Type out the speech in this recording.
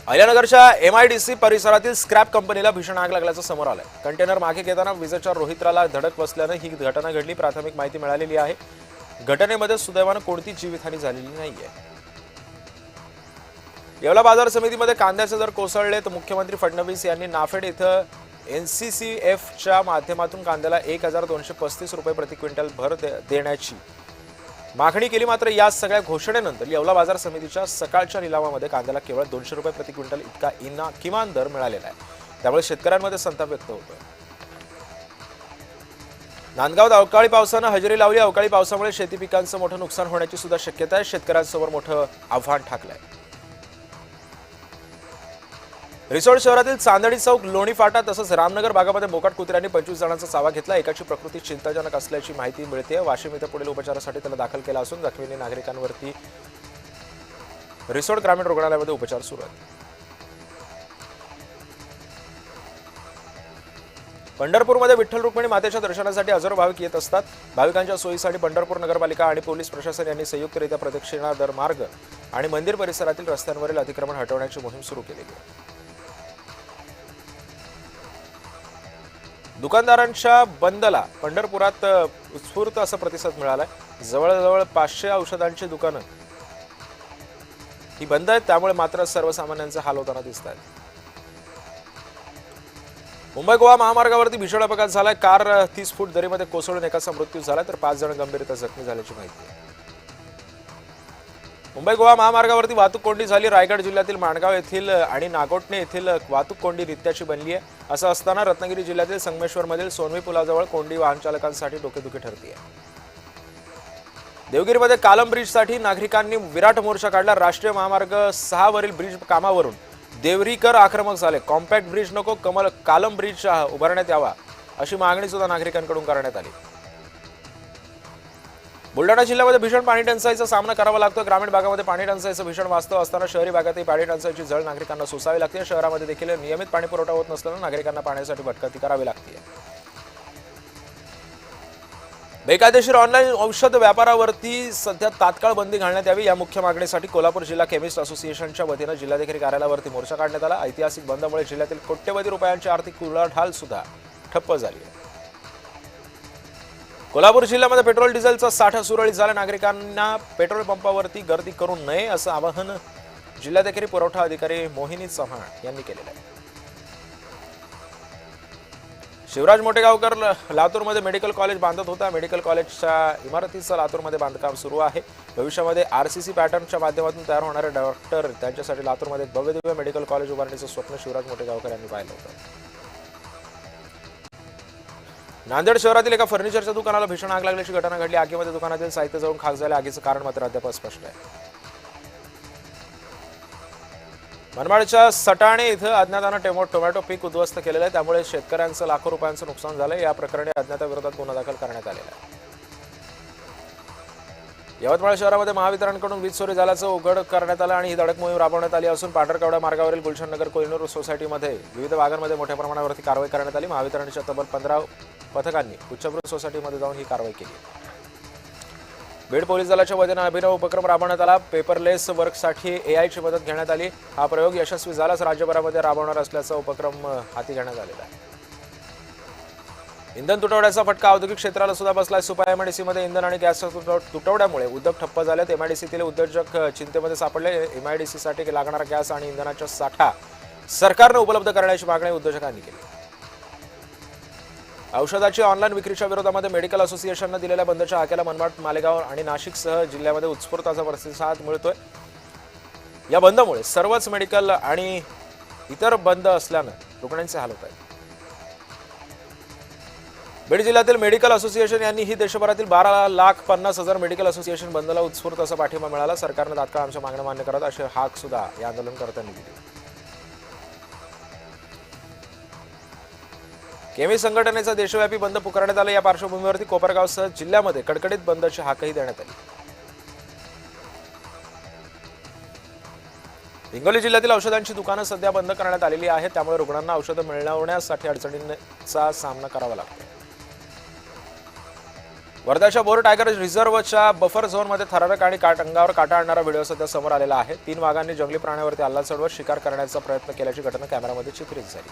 अहिल्यानगरच्या MIDC परिसरातील scrap कंपनीला भीषण आग लागल्याचं समोर आलंय। कंटेनर मागे घेताना विजेच्या रोहित्राला धडक बसल्याने ही घटना घडली। प्राथमिक माहिती मिळालेली आहे। घटनेमध्ये सुदैवाने कोणती जीवितहानी झालेली नाहीये। येवला बाजार समितीमध्ये कांद्याचे दर कोसळले तर मुख्यमंत्री फडणवीस यांनी नाफेड इथं NCCFच्या माध्यमातून कांद्याला 1235 रुपये प्रति क्विंटल भर देण्याची मागणी केली। मात्र या सगळ्या घोषणेनंतर येवला बाजार समितीच्या सकाळच्या लिलावामध्ये कांद्याला केवळ 200 रुपये प्रति क्विंटल इतका किमान दर मिळालेला आहे। त्यामुळे शेतकऱ्यांमध्ये संताप व्यक्त होतोय। नांदगावात अवकाळी पावसाने हजेरी लावली। अवकाळी पावसामुळे शेती पिकांचं मोठं नुकसान होण्याची सुद्धा शक्यता आहे। शेतकऱ्यांसमोर मोठं आव्हान ठाकलंय। रिसोड शहरातील चांदणी चौक, लोणी फाटा तसंच रामनगर भागामध्ये मोकाट कुत्र्यांनी 25 जणांचा चावा घेतला। एकाची प्रकृती चिंताजनक असल्याची माहिती मिळते। वाशिम इथं पुढील उपचारासाठी त्याला दाखल केला असून जखमींनी नागरिकांवरती रिसोड ग्रामीण रुग्णालयामध्ये उपचार सुरू आहेत। पंढरपूरमध्ये विठ्ठल रुक्मिणी मातेच्या दर्शनासाठी हजारो भाविक येत असतात। भाविकांच्या सोयीसाठी पंढरपूर नगरपालिका आणि पोलीस प्रशासन यांनी संयुक्तरित्या प्रदक्षिणा दर मार्ग आणि मंदिर परिसरातील रस्त्यांवरील अतिक्रमण हटवण्याची मोहीम सुरू केली आहे। दुकानदारांच्या बंदला पंढरपुरात उत्स्फूर्त असा प्रतिसाद मिळालाय। जवळजवळ 500 औषधांची दुकानं ही बंद आहेत। त्यामुळे मात्र सर्वसामान्यांचे हाल होताना दिसत आहेत। मुंबई गोवा महामार्गावरती भीषण अपघात झालाय। कार 30 फूट दरीमध्ये कोसळून एकाचा मृत्यू झाला तर 5 जण गंभीररीत्या जखमी झाल्याची माहिती आहे। मुंबई गोवा महामार्गावरती वाहतूक कोंडी झाली। रायगड जिल्ह्यातील माणगाव येथील आणि नागोटणे येथील वाहतूक कोंडी नित्याची बनली आहे। असं असताना रत्नागिरी जिल्ह्यातील संगमेश्वरमधील सोनवी पुलाजवळ कोंडी वाहन चालकांसाठी डोकेदुखी ठरते आहे। देवगिरीमध्ये कालम ब्रिजसाठी नागरिकांनी विराट मोर्चा काढला। राष्ट्रीय महामार्ग 6 वरील ब्रिज कामावरून देवरीकर आक्रमक झाले। कॉम्पॅक्ट ब्रिज नको, कालम ब्रिज उभारण्यात यावा अशी मागणी सुद्धा नागरिकांकडून करण्यात आली। बुलढाणा जिल्ह्यामध्ये भीषण पाणी टंचाईचा सामना करावा लागतो। ग्रामीण भागामध्ये पाणी टंचाईचं भीषण वास्तव असताना शहरी भागातही पाणी टंचाईची झळ नागरिकांना सोसावी लागते। शहरामध्ये देखील नियमित पाणी पुरवठा होत नसल्याने नागरिकांना पाण्यासाठी भटकंती करावी लागते। बेकायदेशीर ऑनलाईन औषध व्यापारावरती सध्या तात्काळ बंदी घालण्यात यावी या मुख्य मागणीसाठी कोल्हापूर जिल्हा केमिस्ट असोसिएशनच्या वतीने जिल्हाधिकारी कार्यालयावरती मोर्चा काढण्यात आला। ऐतिहासिक बंदमुळे जिल्ह्यातील कोट्यवधी रुपयांची आर्थिक उलाढाल सुद्धा ठप्प झाली आहे। कोल्हापूर जिल्ह्यामध्ये पेट्रोल डिझेलचा साठा सुरळीत झाला। नागरिकांना पेट्रोल पंपावरती गर्दी करू नये असं आवाहन जिल्हाधिकारी पुरवठा अधिकारी मोहिनी चव्हाण यांनी केलेलं आहे। शिवराज मोटेगावकर लातूरमध्ये मेडिकल कॉलेज बांधत होता। मेडिकल कॉलेजच्या इमारतीचं लातूरमध्ये बांधकाम सुरू आहे। भविष्यामध्ये RCC पॅटर्नच्या माध्यमातून तयार होणारे डॉक्टर त्यांच्यासाठी लातूरमध्ये भव्यदिव्य मेडिकल कॉलेज उभारण्याचं स्वप्न शिवराज मोटेगावकर यांनी पाहिलं होतं। नांदेड शहरातील एका फर्निचरच्या दुकानाला भीषण आग लागल्याची घटना घडली। आगीमध्ये दुकानातील साहित्य जळून खाक झाले। आगीचं कारण मात्र अद्याप अस्पष्ट आहे। मनमाडच्या सटाणे इथं अज्ञातानं टोमॅटो पीक उद्ध्वस्त केलेलं आहे। त्यामुळे शेतकऱ्यांचं लाखो रुपयांचं नुकसान झालंय। या प्रकरणी अज्ञाताविरोधात गुन्हा दाखल करण्यात आलेला आहे। यवतमाळ शहरामध्ये महावितरणकडून वीज चोरी झाल्याचं उघड करण्यात आलं आणि ही धडक मोहीम राबवण्यात आली असून पांढरकवडा मार्गावरील गुलशन नगर कोहिनूर सोसायटीमध्ये विविध भागांमध्ये मोठ्या प्रमाणावरती कारवाई करण्यात आली। महावितरणच्या तब्बल 15 पथकांनी उच्चभ्रू सोसायटीमध्ये जाऊन ही कारवाई केली। बीड पोलीस दलाच्या वतीने अभिनव उपक्रम राबवण्यात आला। पेपरलेस वर्कसाठी AI ची मदत घेण्यात आली। हा प्रयोग यशस्वी झाल्यास राज्यभरामध्ये राबवणार असल्याचा उपक्रम हाती घेण्यात आलेला आहे। इंधन तुटवड्याचा फटका औद्योगिक क्षेत्राला सुद्धा बसलाय। सुपा MIDC मध्ये इंधन आणि गॅसच्या तुटवड्यामुळे उद्योग ठप्प झालेत। MIDCतील उद्योजक चिंतेमध्ये सापडले। MIDC साठी लागणारा गॅस आणि इंधनाचा साठा सरकारने उपलब्ध करण्याची मागणी उद्योजकांनी केली। औषधाची ऑनलाईन विक्रीच्या विरोधामध्ये मेडिकल असोसिएशनने दिलेल्या बंदच्या हाकेला मनमाड, मालेगाव आणि नाशिकसह जिल्ह्यामध्ये उत्स्फूर्त असा प्रतिसाद मिळतोय। या बंदमुळे सर्वच मेडिकल आणि इतर बंद असल्याने रुग्णांचे हाल होत आहेत। बीड जिल्ह्यातील मेडिकल असोसिएशन यांनी ही देशभरातील 12,50,000 मेडिकल असोसिएशन बंदला उत्स्फूर्त असा पाठिंबा मिळाला। सरकारने तात्काळ आमच्या मागण्या मान्य करत अशी हाक सुद्धा या आंदोलनकर्त्यांनी दिली। केमी संघटनेचा देशव्यापी बंद पुकारण्यात आला। या पार्श्वभूमीवरती कोपरगावसह जिल्ह्यामध्ये कडकडीत बंदची हाकही देण्यात आली। हिंगोली जिल्ह्यातील औषधांची दुकानं सध्या बंद करण्यात आलेली आहेत। त्यामुळे रुग्णांना औषधं मिळवण्यासाठी अडचणींचा सामना करावा लागतो। वर्ध्याच्या बोर टायगर रिझर्व्हच्या बफर झोनमध्ये थरारक आणि अंगावर काटा आणणारा व्हिडिओ सध्या समोर आलेला आहे. 3 वाघांनी जंगली प्राण्यावरती हल्ला चढवत शिकार करण्याचा प्रयत्न केल्याची घटना कॅमेऱ्यामध्ये चित्रित झाली.